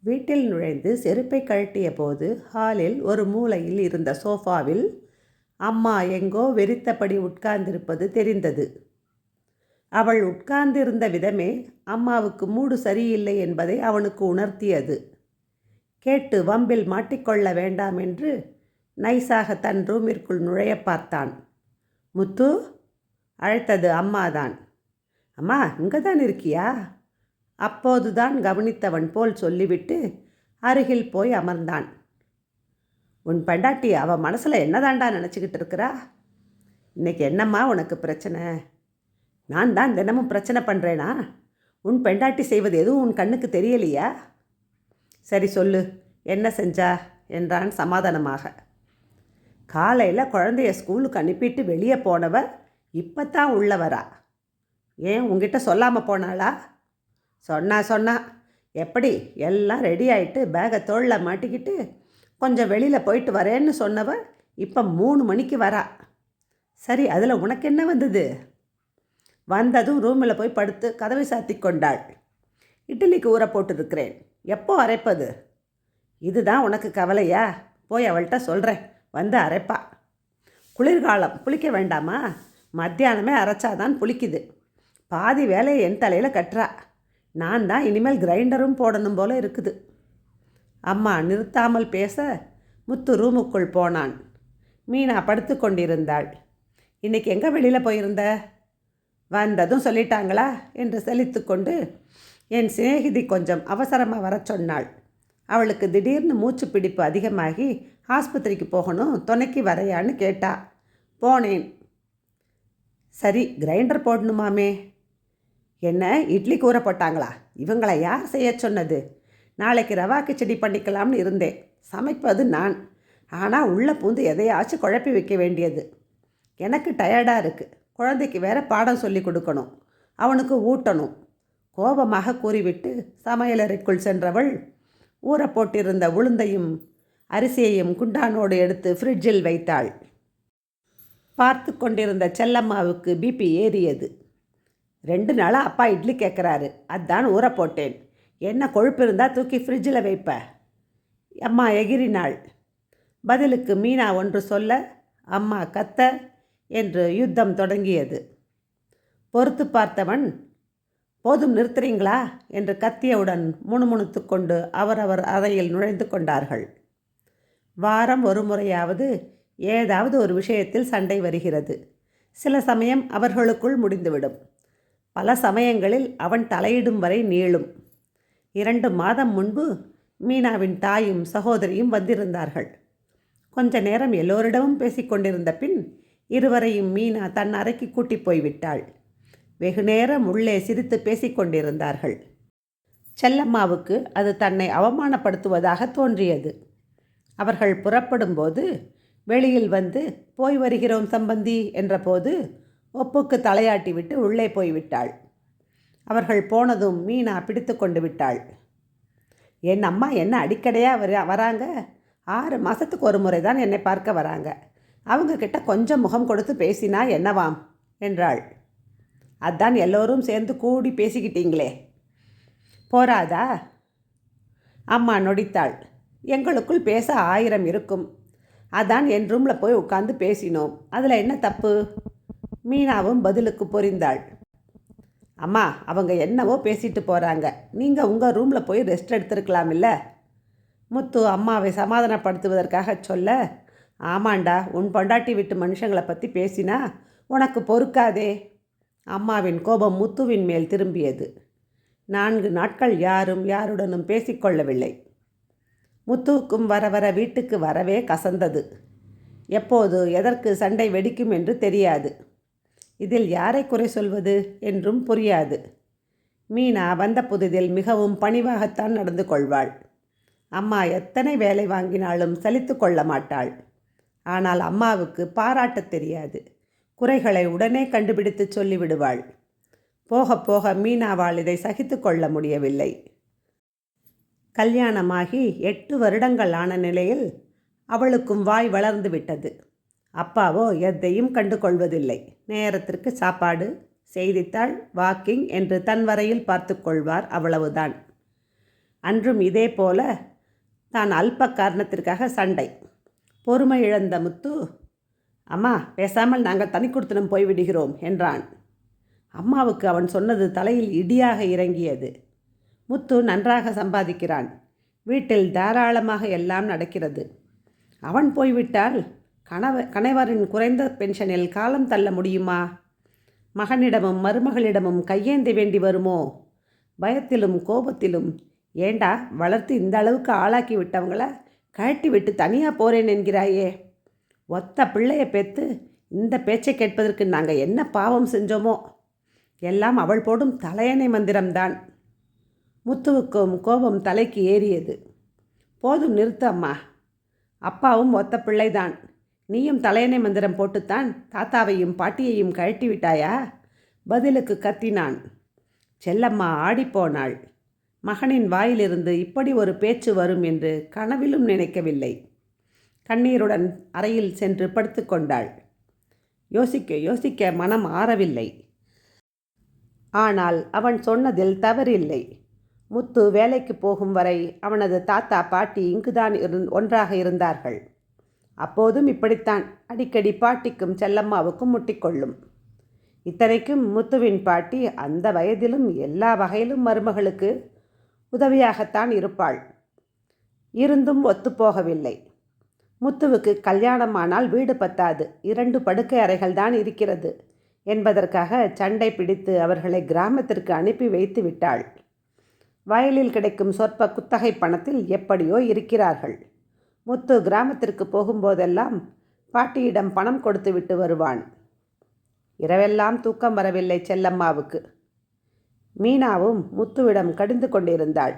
வீட்டில் நுழைந்து செருப்பை கழட்டிய போது ஹாலில் ஒரு மூலையில் இருந்த சோஃபாவில் அம்மா எங்கோ வெறித்தபடி உட்கார்ந்திருப்பது தெரிந்தது. அவள் உட்கார்ந்திருந்த விதமே அம்மாவுக்கு மூடு சரியில்லை என்பதை அவனுக்கு உணர்த்தியது. கேட்டு வம்பில் மாட்டிக்கொள்ள வேண்டாம் என்று நைஸாக தன் ரூமிற்குள் நுழைய பார்த்தான். முத்து, அழைத்தது அம்மாதான். அம்மா, இங்கே தான் இருக்கியா? அப்போதுதான் கவனித்தவன் போல் சொல்லிவிட்டு அருகில் போய் அமர்ந்தான். உன் பெண்டாட்டி அவள் மனசில் என்னதாண்டா நினச்சிக்கிட்டு இருக்கிறா? இன்னைக்கு என்னம்மா உனக்கு பிரச்சனை? நான் தான் தினமும் பிரச்சனை பண்ணுறேனா? உன் பெண்டாட்டி செய்வது எதுவும் உன் கண்ணுக்கு தெரியலையா? சரி சொல்லு, என்ன செஞ்சா என்றான் சமாதானமாக. காலையில் குழந்தைய ஸ்கூலுக்கு அனுப்பிட்டு வெளியே போனவ இப்போ தான் உள்ள வரா. ஏன் உங்ககிட்ட சொல்லாமல் போனாளா? சொன்னா எப்படி எல்லாம் ரெடி ஆகிட்டு பேகை தோளில் மாட்டிக்கிட்டு கொஞ்சம் வெளியில் போயிட்டு வரேன்னு சொன்னவ இப்போ 3 மணிக்கு வரா. சரி, அதில் உனக்கு என்ன வந்தது? வந்ததும் ரூமில் போய் படுத்து கதவை சாத்தி கொண்டாள். இட்லிக்கு ஊற போட்டுருக்கிறேன், எப்போ அரைப்பது? இதுதான் உனக்கு கவலையா? போய் அவள்கிட்ட சொல்கிறேன், வந்து அரைப்பா. குளிர்காலம், புளிக்க வேண்டாமா? மத்தியானமே அரைச்சாதான் புளிக்குது. பாதி வேலையை என் தலையில் கட்டுறா. நான் தான் இனிமேல் கிரைண்டரும் போடணும் போல இருக்குது. அம்மா நிறுத்தாமல் பேச முத்து ரூமுக்குள் போனான். மீனா படுத்து கொண்டிருந்தாள். இன்றைக்கி எங்கே வெளியில் போயிருந்த? வந்ததும் சொல்லிட்டாங்களா என்று செலித்து கொண்டு என் சிநேகிதி கொஞ்சம் அவசரமாக வர சொன்னாள். அவளுக்கு திடீர்னு மூச்சு பிடிப்பு அதிகமாகி ஆஸ்பத்திரிக்கு போகணும், துணைக்கு வரையான்னு கேட்டா. போனேன். சரி, கிரைண்டர் போடணுமாமே. என்ன, இட்லி கூற போட்டாங்களா? இவங்களை யார் செய்ய சொன்னது? நாளைக்கு ரவா கிச்சடி பண்ணிக்கலாம்னு இருந்தேன். சமைப்பது நான். ஆனால் உள்ளே பூந்து எதையாச்சும் குழப்பி வைக்க வேண்டியது. எனக்கு டயர்டாக இருக்குது. குழந்தைக்கு வேறு பாடம் சொல்லி கொடுக்கணும், அவனுக்கு ஊட்டணும். கோபமாக கூறிவிட்டு சமையலறைக்குள் சென்றவள் ஊற போட்டிருந்த உளுந்தையும் அரிசியையும் குண்டானோடு எடுத்து ஃப்ரிட்ஜில் வைத்தாள். பார்த்து கொண்டிருந்த செல்லம்மாவுக்கு பிபி ஏறியது. 2 நாளாக அப்பா இட்லி கேட்குறாரு, அதான் ஊற போட்டேன். என்ன கொழுப்பு இருந்தால் தூக்கி ஃப்ரிட்ஜில் வைப்ப? அம்மா எகிரினாள். பதிலுக்கு மீனா ஒன்று சொல்ல, அம்மா கத்த என்று யுத்தம் தொடங்கியது. பொறுத்து பார்த்தவன், போதும் நிறுத்துறீங்களா என்று கத்தியவுடன் முணுமுணுத்து கொண்டு அவரவர் அறையில் நுழைந்து கொண்டார்கள். வாரம் ஒரு முறையாவது ஏதாவது ஒரு விஷயத்தில் சண்டை வருகிறது. சில சமயம் அவர்களுக்குள் முடிந்துவிடும். பல சமயங்களில் அவன் தலையிடும் வரை நீளும். 2 மாதம் முன்பு மீனாவின் தாயும் சகோதரியும் வந்திருந்தார்கள். கொஞ்ச நேரம் எல்லோரிடமும் பேசிக்கொண்டிருந்த பின் இருவரையும் மீனா தன் அறைக்கு கூட்டி போய்விட்டாள். வெகு நேரம் உள்ளே சிரித்து பேசிக்கொண்டிருந்தார்கள். செல்லம்மாவுக்கு அது தன்னை அவமானப்படுத்துவதாக தோன்றியது. அவர்கள் புறப்படும்போது வெளியில் வந்து போய் வருகிறோம் சம்பந்தி என்றபோது ஒப்புக்கு தலையாட்டிவிட்டு உள்ளே போய்விட்டாள். அவர்கள் போனதும் மீனா பிடித்து கொண்டு விட்டாள். என் அம்மா என்ன அடிக்கடையாக வராங்க? 6 மாதத்துக்கு ஒரு முறை தான் என்னை பார்க்க வராங்க. அவங்கக்கிட்ட கொஞ்சம் முகம் கொடுத்து பேசினா என்னவாம் என்றாள். அதான் எல்லோரும் சேர்ந்து கூடி பேசிக்கிட்டீங்களே, போராதா? அம்மா நொடித்தாள். எங்களுக்குள் பேச 1000 இருக்கும். அதான் என் ரூமில் போய் உட்காந்து பேசினோம். அதில் என்ன தப்பு? மீனாவும் பதிலுக்கு பொரிந்தாள். அம்மா, அவங்க என்னவோ பேசிட்டு போகிறாங்க. நீங்கள் உங்கள் ரூமில் போய் ரெஸ்ட் எடுத்துருக்கலாம் இல்லை? முத்து அம்மாவை சமாதானப்படுத்துவதற்காக சொல்ல, ஆமாண்டா, உன் பொண்டாட்டி விட்டு மனுஷங்களை பற்றி பேசினா உனக்கு பொறுக்காதே. அம்மாவின் கோபம் முத்துவின் மேல் திரும்பியது. 4 நாட்கள் யாரும் யாருடனும் பேசிக்கொள்ளவில்லை. முத்துவுக்கும் வர வர வீட்டுக்கு வரவே கசந்தது. எப்போது எதற்கு சண்டை வெடிக்கும் என்று தெரியாது. இதில் யாரை குறை சொல்வது என்றும் புரியாது. மீனா வந்த புதிதில் மிகவும் பணிவாகத்தான் நடந்து கொள்வாள். அம்மா எத்தனை வேலை வாங்கினாலும் சலித்து கொள்ள மாட்டாள். ஆனால் அம்மாவுக்கு பாராட்டத் தெரியாது. குறைகளை உடனே கண்டுபிடித்து சொல்லிவிடுவாள். போக போக மீனாவால் இதை சகித்து கொள்ள முடியவில்லை. கல்யாணமாகி 8 வருடங்கள் ஆன நிலையில் அவளுக்கும் வாய் வளர்ந்து விட்டது. அப்பாவோ எதையும் கண்டு கொள்வதில்லை. நேரத்திற்கு சாப்பாடு, செய்தித்தாள், வாக்கிங் என்று தன் வரையில் பார்த்து கொள்வார், அவ்வளவுதான். அன்றும் இதே போல தான் அல்ப காரணத்திற்காக சண்டை. பொறுமை இழந்த முத்து, அம்மா பேசாமல் நாங்கள் தனி கொடுத்தனம் போய்விடுகிறோம் என்றான். அம்மாவுக்கு அவன் சொன்னது தலையில் இடியாக இறங்கியது. முத்து நன்றாக சம்பாதிக்கிறான். வீட்டில் தாராளமாக எல்லாம் நடக்கிறது. அவன் போய்விட்டால் கணவரின் குறைந்த பென்ஷனில் காலம் தள்ள முடியுமா? மகனிடமும் மருமகளிடமும் கையேந்தி வேண்டி வருமோ? பயத்திலும் கோபத்திலும், ஏண்டா வளர்த்து இந்த அளவுக்கு ஆளாக்கி விட்டவங்கள கழட்டி விட்டு தனியாக போகிறேன் என்கிறாயே? ஒத்த பிள்ளையை பெற்று இந்த பேச்சை கேட்பதற்கு நாங்கள் என்ன பாவம் செஞ்சோமோ? எல்லாம் அவள் போடும் தலையணை மந்திரம்தான். முத்துவுக்கும் கோபம் தலைக்கு ஏறியது. போதும் நிறுத்து அம்மா. அப்பாவும் ஒத்த பிள்ளைதான். நீயும் தலையணை மந்திரம் போட்டுத்தான் தாத்தாவையும் பாட்டியையும் கழட்டி விட்டாயா? பதிலுக்கு கத்தினான். செல்லம்மா ஆடிப்போனாள். மகனின் வாயிலிருந்து இப்படி ஒரு பேச்சு வரும் என்று கனவிலும் நினைக்கவில்லை. கண்ணீருடன் அறையில் சென்று படுத்து கொண்டாள். யோசிக்க யோசிக்க மனம் ஆறவில்லை. ஆனால் அவன் சொன்னதில் தவறில்லை. முத்து வேலைக்கு போகும் வரை அவனது தாத்தா பாட்டி இங்குதான் ஒன்றாக இருந்தார்கள். அப்போதும் இப்படித்தான் அடிக்கடி பாட்டிக்கும் செல்லம்மாவுக்கும் முட்டிக்கொள்ளும். இத்தனைக்கும் முத்துவின் பாட்டி அந்த வயதிலும் எல்லா வகையிலும் மருமகளுக்கு உதவியாகத்தான் இருப்பாள். இருந்தும் ஒத்துப்போகவில்லை. முத்துவுக்கு கல்யாணமானால் வீடு பத்தாது, 2 படுக்கை அறைகள் தான் இருக்கிறது என்பதற்காக சண்டை பிடித்து அவர்களை கிராமத்திற்கு அனுப்பி வைத்து விட்டாள். வயலில் கிடைக்கும் சொற்ப குத்தகை பணத்தில் எப்படியோ இருக்கிறார்கள். முத்து கிராமத்திற்கு போகும்போதெல்லாம் பாட்டியிடம் பணம் கொடுத்து விட்டு வருவான். இரவெல்லாம் தூக்கம் வரவில்லை செல்லம்மாவுக்கு. மீனாவும் முத்துவிடம் கடிந்து கொண்டிருந்தாள்.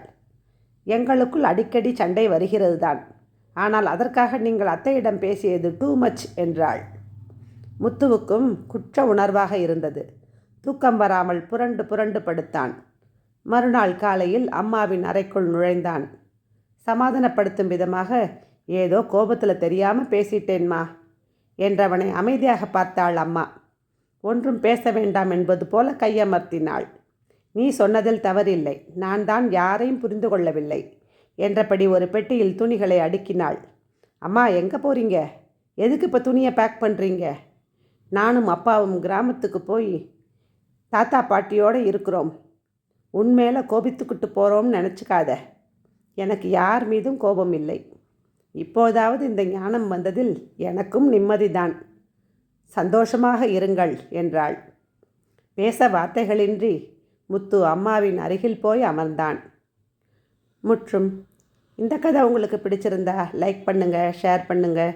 எங்களுக்குள் அடிக்கடி சண்டை வருகிறது தான், ஆனால் அதற்காக நீங்கள் அத்தையிடம் பேசியது டூ மச் என்றாள். முத்துவுக்கும் குற்ற உணர்வாக இருந்தது. தூக்கம் வராமல் புரண்டு புரண்டு படுத்தான். மறுநாள் காலையில் அம்மாவின் அறைக்குள் நுழைந்தான். சமாதானப்படுத்தும் விதமாக, ஏதோ கோபத்தில் தெரியாமல் பேசிட்டேன்மா என்றவனை அமைதியாக பார்த்தாள் அம்மா. ஒன்றும் பேச வேண்டாம் என்பது போல கையமர்த்தினாள். நீ சொன்னதில் தவறில்லை, நான் தான் யாரையும் புரிந்து கொள்ளவில்லை என்றபடி ஒரு பெட்டியில் துணிகளை அடுக்கினாள். அம்மா எங்கே போகிறீங்க? எதுக்கு இப்போ துணியை பேக் பண்ணுறீங்க? நானும் அப்பாவும் கிராமத்துக்கு போய் தாத்தா பாட்டியோடு இருக்கிறோம். உன்மேலே கோபித்துக்கிட்டு போகிறோம்னு நினச்சிக்காத. எனக்கு யார் மீதும் கோபம் இல்லை. இப்போதாவது இந்த ஞானம் வந்ததில் எனக்கும் நிம்மதிதான். சந்தோஷமாக இருங்கள் என்றாள். பேச வார்த்தைகளின்றி முத்து அம்மாவின் அருகில் போய் அமர்ந்தான். முற்றும். இந்த கதை உங்களுக்கு பிடிச்சிருந்தா லைக் பண்ணுங்கள், ஷேர் பண்ணுங்கள்,